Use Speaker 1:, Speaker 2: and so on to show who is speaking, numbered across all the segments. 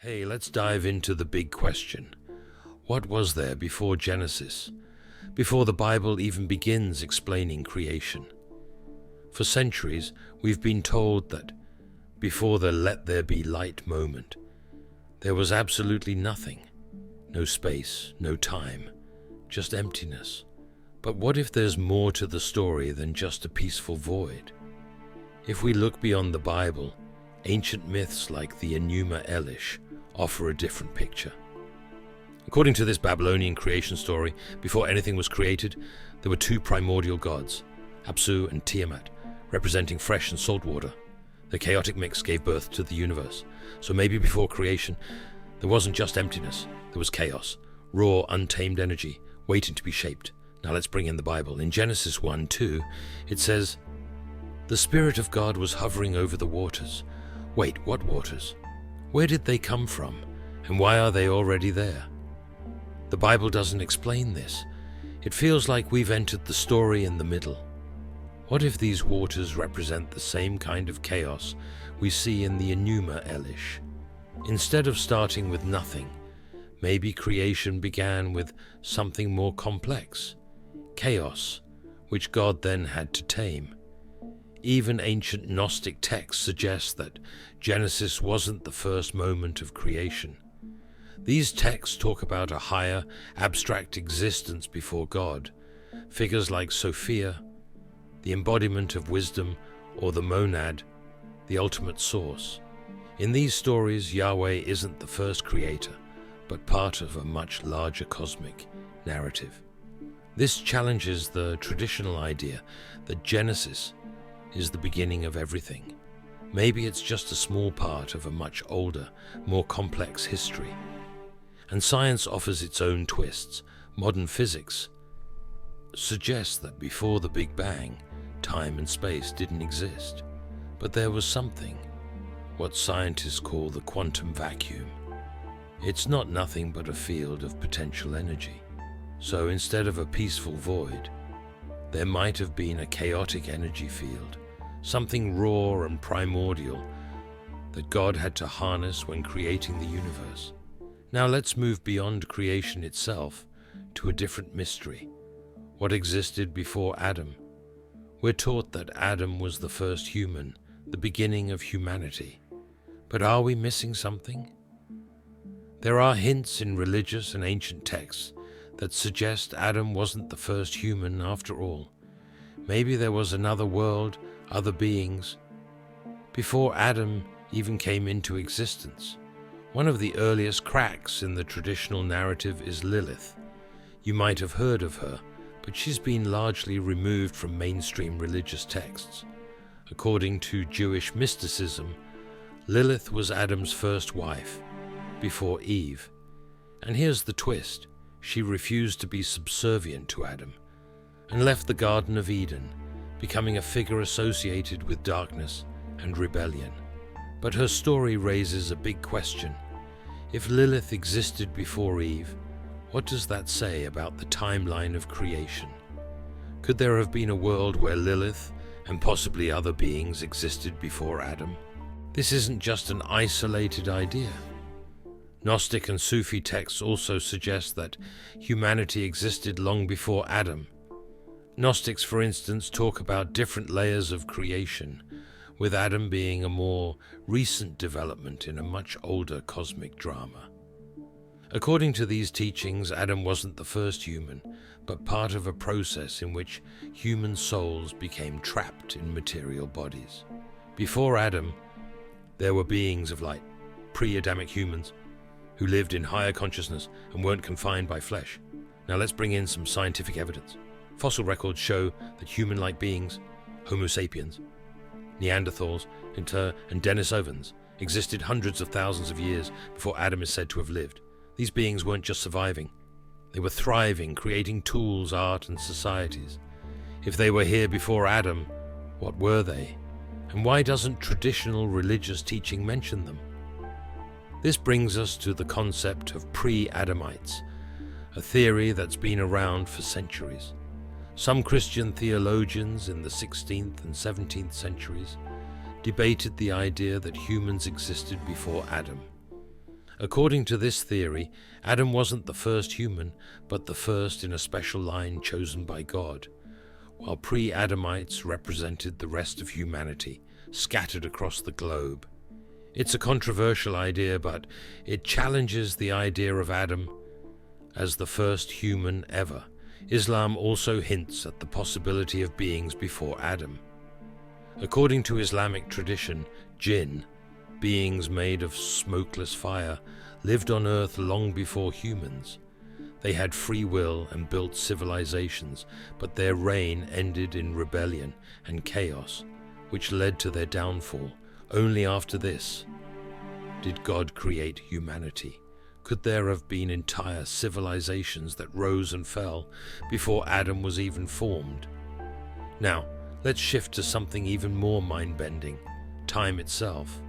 Speaker 1: Hey, let's dive into the big question. What was there before Genesis? Before the Bible even begins explaining creation? For centuries, we've been told that before the let there be light moment, there was absolutely nothing. No space, no time, just emptiness. But what if there's more to the story than just a peaceful void? If we look beyond the Bible, ancient myths like the Enuma Elish offer a different picture. According to this Babylonian creation story, before anything was created, there were two primordial gods, Apsu and Tiamat, representing fresh and salt water. The chaotic mix gave birth to the universe. So maybe before creation, there wasn't just emptiness, there was chaos, raw, untamed energy, waiting to be shaped. Now let's bring in the Bible. In Genesis 1:2, it says, "The Spirit of God was hovering over the waters." Wait, what waters? Where did they come from? And why are they already there? The Bible doesn't explain this. It feels like we've entered the story in the middle. What if these waters represent the same kind of chaos we see in the Enuma Elish? Instead of starting with nothing, maybe creation began with something more complex, chaos, which God then had to tame. Even ancient Gnostic texts suggest that Genesis wasn't the first moment of creation. These texts talk about a higher, abstract existence before God. Figures like Sophia, the embodiment of wisdom, or the monad, the ultimate source. In these stories, Yahweh isn't the first creator, but part of a much larger cosmic narrative. This challenges the traditional idea that Genesis is the beginning of everything. Maybe it's just a small part of a much older, more complex history. And science offers its own twists. Modern physics suggests that before the Big Bang, time and space didn't exist. But there was something, what scientists call the quantum vacuum. It's not nothing but a field of potential energy. So instead of a peaceful void, there might have been a chaotic energy field, something raw and primordial that God had to harness when creating the universe. Now let's move beyond creation itself to a different mystery. What existed before Adam? We're taught that Adam was the first human, the beginning of humanity. But are we missing something? There are hints in religious and ancient texts that suggest Adam wasn't the first human after all. Maybe there was another world, other beings, before Adam even came into existence. One of the earliest cracks in the traditional narrative is Lilith. You might have heard of her, but she's been largely removed from mainstream religious texts. According to Jewish mysticism, Lilith was Adam's first wife, before Eve. And here's the twist. She refused to be subservient to Adam and left the Garden of Eden, becoming a figure associated with darkness and rebellion. But her story raises a big question. If Lilith existed before Eve, what does that say about the timeline of creation? Could there have been a world where Lilith and possibly other beings existed before Adam? This isn't just an isolated idea. Gnostic and Sufi texts also suggest that humanity existed long before Adam. Gnostics, for instance, talk about different layers of creation, with Adam being a more recent development in a much older cosmic drama. According to these teachings, Adam wasn't the first human, but part of a process in which human souls became trapped in material bodies. Before Adam, there were beings of light, pre-Adamic humans, who lived in higher consciousness and weren't confined by flesh. Now let's bring in some scientific evidence. Fossil records show that human-like beings, Homo sapiens, Neanderthals, and Denisovans, existed hundreds of thousands of years before Adam is said to have lived. These beings weren't just surviving. They were thriving, creating tools, art, and societies. If they were here before Adam, what were they? And why doesn't traditional religious teaching mention them? This brings us to the concept of pre-Adamites, a theory that's been around for centuries. Some Christian theologians in the 16th and 17th centuries debated the idea that humans existed before Adam. According to this theory, Adam wasn't the first human, but the first in a special line chosen by God, while pre-Adamites represented the rest of humanity, scattered across the globe. It's a controversial idea, but it challenges the idea of Adam as the first human ever. Islam also hints at the possibility of beings before Adam. According to Islamic tradition, jinn, beings made of smokeless fire, lived on earth long before humans. They had free will and built civilizations, but their reign ended in rebellion and chaos, which led to their downfall. Only after this did God create humanity. Could there have been entire civilizations that rose and fell before Adam was even formed? Now, let's shift to something even more mind-bending: time itself.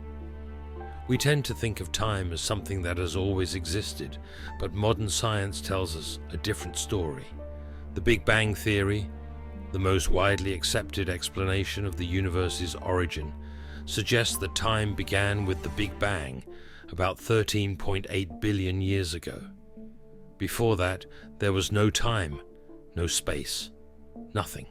Speaker 1: We tend to think of time as something that has always existed, but modern science tells us a different story. The Big Bang Theory, the most widely accepted explanation of the universe's origin, suggests that time began with the Big Bang about 13.8 billion years ago. Before that, there was no time, no space, nothing.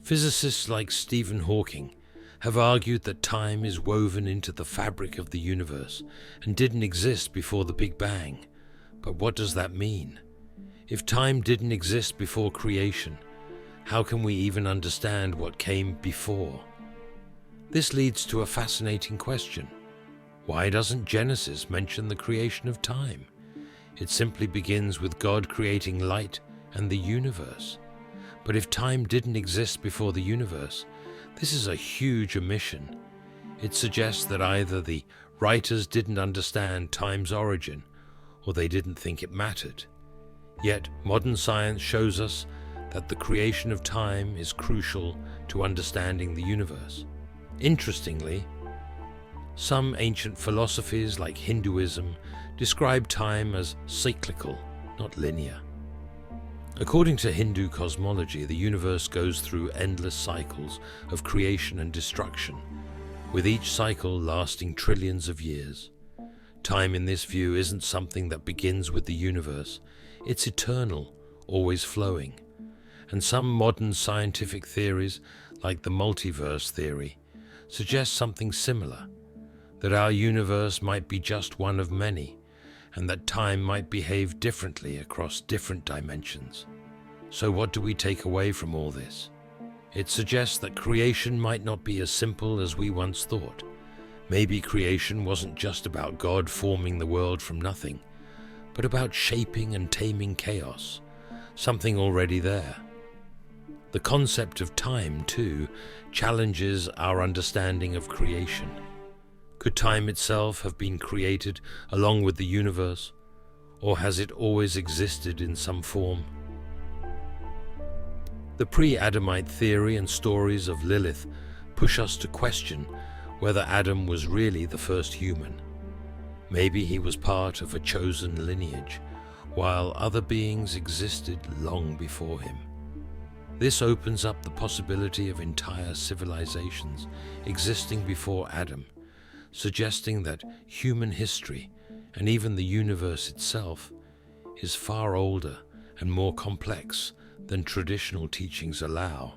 Speaker 1: Physicists like Stephen Hawking have argued that time is woven into the fabric of the universe and didn't exist before the Big Bang. But what does that mean? If time didn't exist before creation, how can we even understand what came before? This leads to a fascinating question. Why doesn't Genesis mention the creation of time? It simply begins with God creating light and the universe. But if time didn't exist before the universe, this is a huge omission. It suggests that either the writers didn't understand time's origin, or they didn't think it mattered. Yet modern science shows us that the creation of time is crucial to understanding the universe. Interestingly, some ancient philosophies like Hinduism describe time as cyclical, not linear. According to Hindu cosmology, the universe goes through endless cycles of creation and destruction, with each cycle lasting trillions of years. Time in this view isn't something that begins with the universe. It's eternal, always flowing. And some modern scientific theories, like the multiverse theory, suggest something similar, that our universe might be just one of many, and that time might behave differently across different dimensions. So what do we take away from all this? It suggests that creation might not be as simple as we once thought. Maybe creation wasn't just about God forming the world from nothing, but about shaping and taming chaos, something already there. The concept of time, too, challenges our understanding of creation. Could time itself have been created along with the universe, or has it always existed in some form? The pre-Adamite theory and stories of Lilith push us to question whether Adam was really the first human. Maybe he was part of a chosen lineage, while other beings existed long before him. This opens up the possibility of entire civilizations existing before Adam, suggesting that human history, and even the universe itself, is far older and more complex than traditional teachings allow.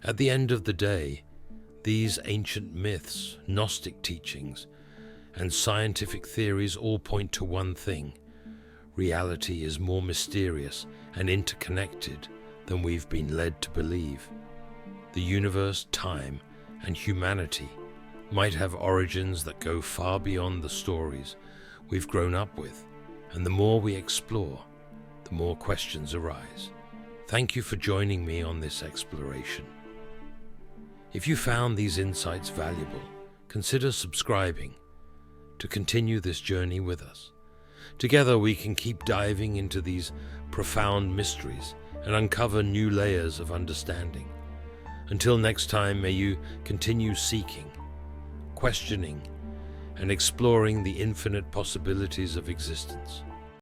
Speaker 1: At the end of the day, these ancient myths, Gnostic teachings, and scientific theories all point to one thing: reality is more mysterious and interconnected than we've been led to believe. The universe, time, and humanity might have origins that go far beyond the stories we've grown up with, and the more we explore, the more questions arise. Thank you for joining me on this exploration. If you found these insights valuable, consider subscribing to continue this journey with us. Together we can keep diving into these profound mysteries and uncover new layers of understanding. Until next time, may you continue seeking, questioning, and exploring the infinite possibilities of existence.